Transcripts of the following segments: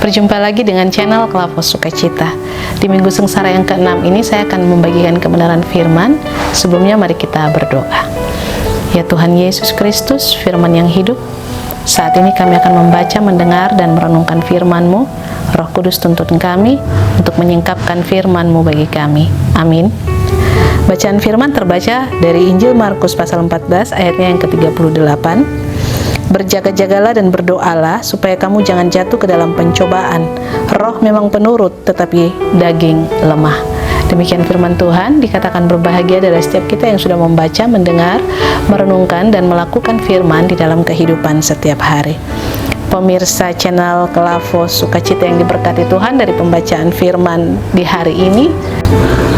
Berjumpa lagi dengan channel Klavos Sukacita. Di minggu sengsara yang ke-6 ini saya akan membagikan kebenaran firman. Sebelumnya mari kita berdoa. Ya Tuhan Yesus Kristus, firman yang hidup, saat ini kami akan membaca, mendengar, dan merenungkan firman-Mu. Roh Kudus tuntun kami untuk menyingkapkan firman-Mu bagi kami. Amin. Bacaan firman terbaca dari Injil Markus pasal 14 ayatnya yang ke-38. Berjaga-jagalah dan berdoalah supaya kamu jangan jatuh ke dalam pencobaan. Roh memang penurut, tetapi daging lemah. Demikian firman Tuhan. Dikatakan berbahagia adalah setiap kita yang sudah membaca, mendengar, merenungkan, dan melakukan firman di dalam kehidupan setiap hari. Pemirsa channel Klavos Sukacita yang diberkati Tuhan, dari pembacaan firman di hari ini,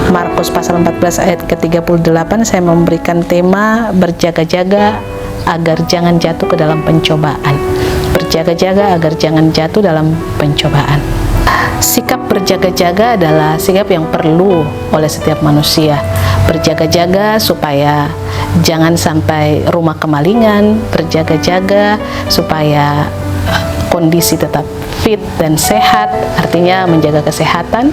Markus pasal 14 ayat ke-38, saya memberikan tema berjaga-jaga agar jangan jatuh ke dalam pencobaan. Berjaga-jaga agar jangan jatuh dalam pencobaan. Sikap berjaga-jaga adalah sikap yang perlu oleh setiap manusia. Berjaga-jaga supaya jangan sampai rumah kemalingan, berjaga-jaga supaya kondisi tetap fit dan sehat, artinya menjaga kesehatan,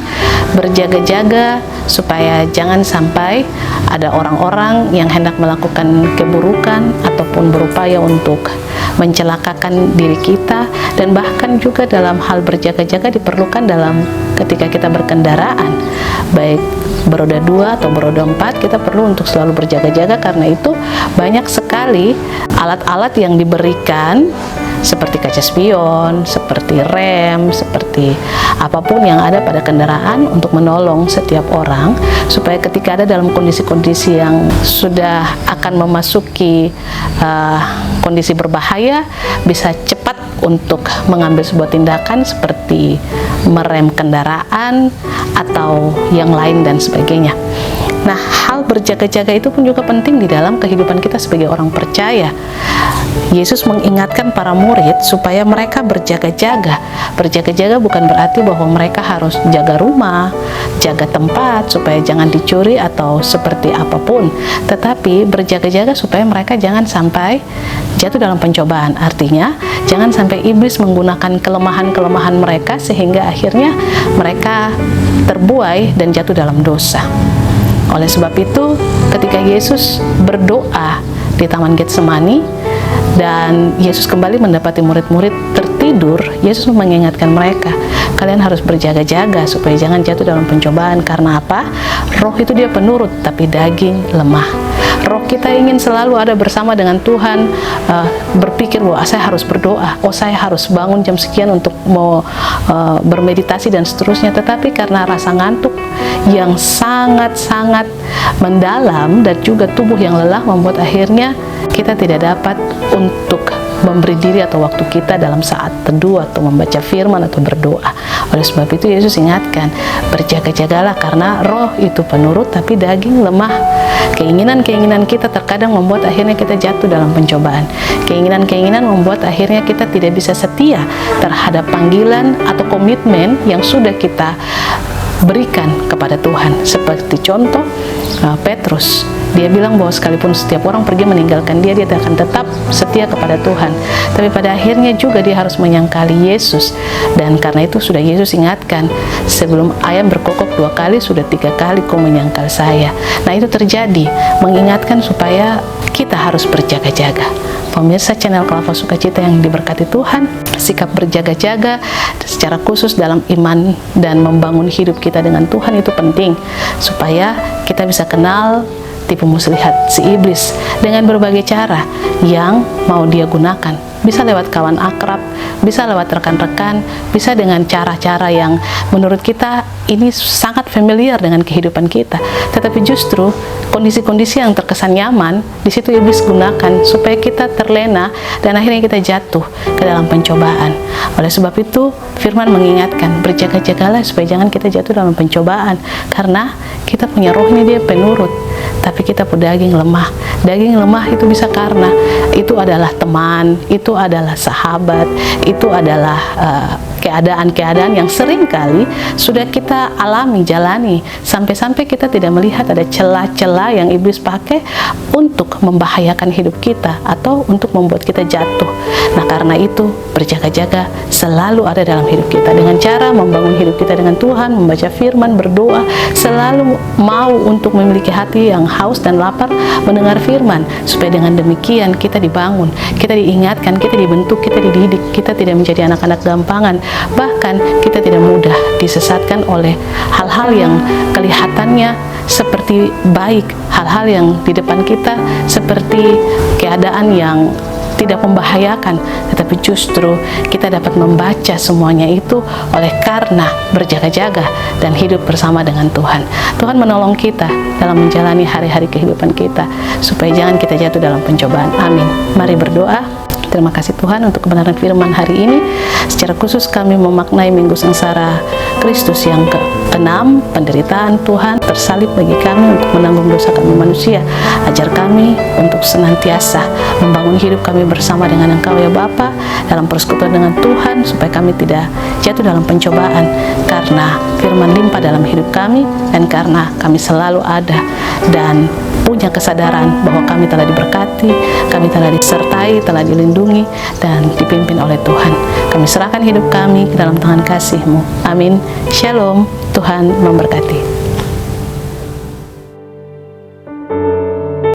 berjaga-jaga supaya jangan sampai ada orang-orang yang hendak melakukan keburukan ataupun berupaya untuk mencelakakan diri kita. Dan bahkan juga dalam hal berjaga-jaga diperlukan dalam ketika kita berkendaraan, baik beroda 2 atau beroda 4, kita perlu untuk selalu berjaga-jaga, karena itu banyak sekali alat-alat yang diberikan seperti kaca spion, seperti rem, seperti apapun yang ada pada kendaraan untuk menolong setiap orang supaya ketika ada dalam kondisi-kondisi yang sudah akan memasuki kondisi berbahaya, bisa cepat untuk mengambil sebuah tindakan seperti merem kendaraan atau yang lain dan sebagainya. Nah, hal berjaga-jaga itu pun juga penting di dalam kehidupan kita sebagai orang percaya. Yesus mengingatkan para murid supaya mereka berjaga-jaga. Berjaga-jaga bukan berarti bahwa mereka harus jaga rumah, jaga tempat supaya jangan dicuri atau seperti apapun. Tetapi berjaga-jaga supaya mereka jangan sampai jatuh dalam pencobaan. Artinya, jangan sampai iblis menggunakan kelemahan-kelemahan mereka sehingga akhirnya mereka terbuai dan jatuh dalam dosa. Oleh sebab itu, ketika Yesus berdoa di Taman Getsemani dan Yesus kembali mendapati murid-murid tertidur, Yesus mengingatkan mereka, kalian harus berjaga-jaga supaya jangan jatuh dalam pencobaan. Karena apa? Roh itu dia penurut, tapi daging lemah. Roh kita ingin selalu ada bersama dengan Tuhan, berpikir bahwa saya harus berdoa, saya harus bangun jam sekian untuk mau bermeditasi dan seterusnya. Tetapi karena rasa ngantuk yang sangat-sangat mendalam dan juga tubuh yang lelah membuat akhirnya kita tidak dapat untuk memberi diri atau waktu kita dalam saat teduh atau membaca firman atau berdoa. Oleh sebab itu Yesus ingatkan, berjaga-jagalah karena roh itu penurut tapi daging lemah. Keinginan-keinginan kita terkadang membuat akhirnya kita jatuh dalam pencobaan. Keinginan-keinginan membuat akhirnya kita tidak bisa setia terhadap panggilan atau komitmen yang sudah kita berikan kepada Tuhan. Seperti contoh Petrus, dia bilang bahwa sekalipun setiap orang pergi meninggalkan dia, dia akan tetap setia kepada Tuhan. Tapi pada akhirnya juga dia harus menyangkali Yesus. Dan karena itu sudah Yesus ingatkan, sebelum ayam berkokok 2 kali, sudah 3 kali kau menyangkal saya. Nah, itu terjadi, mengingatkan supaya kita harus berjaga-jaga. Pemirsa channel Klavos Sukacita yang diberkati Tuhan, sikap berjaga-jaga secara khusus dalam iman dan membangun hidup kita dengan Tuhan itu penting supaya kita bisa kenal tipu muslihat si iblis dengan berbagai cara yang mau dia gunakan. Bisa lewat kawan akrab, bisa lewat rekan-rekan, bisa dengan cara-cara yang menurut kita ini sangat familiar dengan kehidupan kita. Tetapi justru kondisi-kondisi yang terkesan nyaman, di situ iblis gunakan supaya kita terlena dan akhirnya kita jatuh ke dalam pencobaan. Oleh sebab itu, firman mengingatkan, berjaga-jagalah supaya jangan kita jatuh dalam pencobaan. Karena kita punya rohnya dia penurut, tapi kita punya daging lemah. Daging lemah itu bisa karena itu adalah teman, itu adalah sahabat, itu adalah keadaan-keadaan yang sering kali sudah kita alami, jalani, sampai-sampai kita tidak melihat ada celah-celah yang iblis pakai untuk membahayakan hidup kita atau untuk membuat kita jatuh. Nah, karena itu berjaga-jaga selalu ada dalam hidup kita dengan cara membangun hidup kita dengan Tuhan, membaca firman, berdoa, selalu mau untuk memiliki hati yang haus dan lapar mendengar firman, supaya dengan demikian kita dibangun, kita diingatkan, kita dibentuk, kita dididik, kita tidak menjadi anak-anak gampangan, bahkan kita tidak mudah disesatkan oleh hal-hal yang kelihatannya seperti baik, hal-hal yang di depan kita seperti keadaan yang tidak membahayakan, tetapi justru kita dapat membaca semuanya itu oleh karena berjaga-jaga dan hidup bersama dengan Tuhan. Tuhan menolong kita dalam menjalani hari-hari kehidupan kita, supaya jangan kita jatuh dalam pencobaan. Amin. Mari berdoa. Terima kasih Tuhan untuk kebenaran firman hari ini. Secara khusus kami memaknai minggu sengsara Kristus yang ke-6, penderitaan Tuhan tersalib bagi kami untuk menanggung dosa kami manusia. Ajar kami untuk senantiasa membangun hidup kami bersama dengan Engkau ya Bapa, dalam persekutuan dengan Tuhan, supaya kami tidak jatuh dalam pencobaan, karena firman limpah dalam hidup kami, dan karena kami selalu ada dan punya kesadaran bahwa kami telah diberkati, kami telah disertai, telah dilindungi, dan dipimpin oleh Tuhan. Kami serahkan hidup kami ke dalam tangan kasih-Mu. Amin. Shalom. Tuhan memberkati.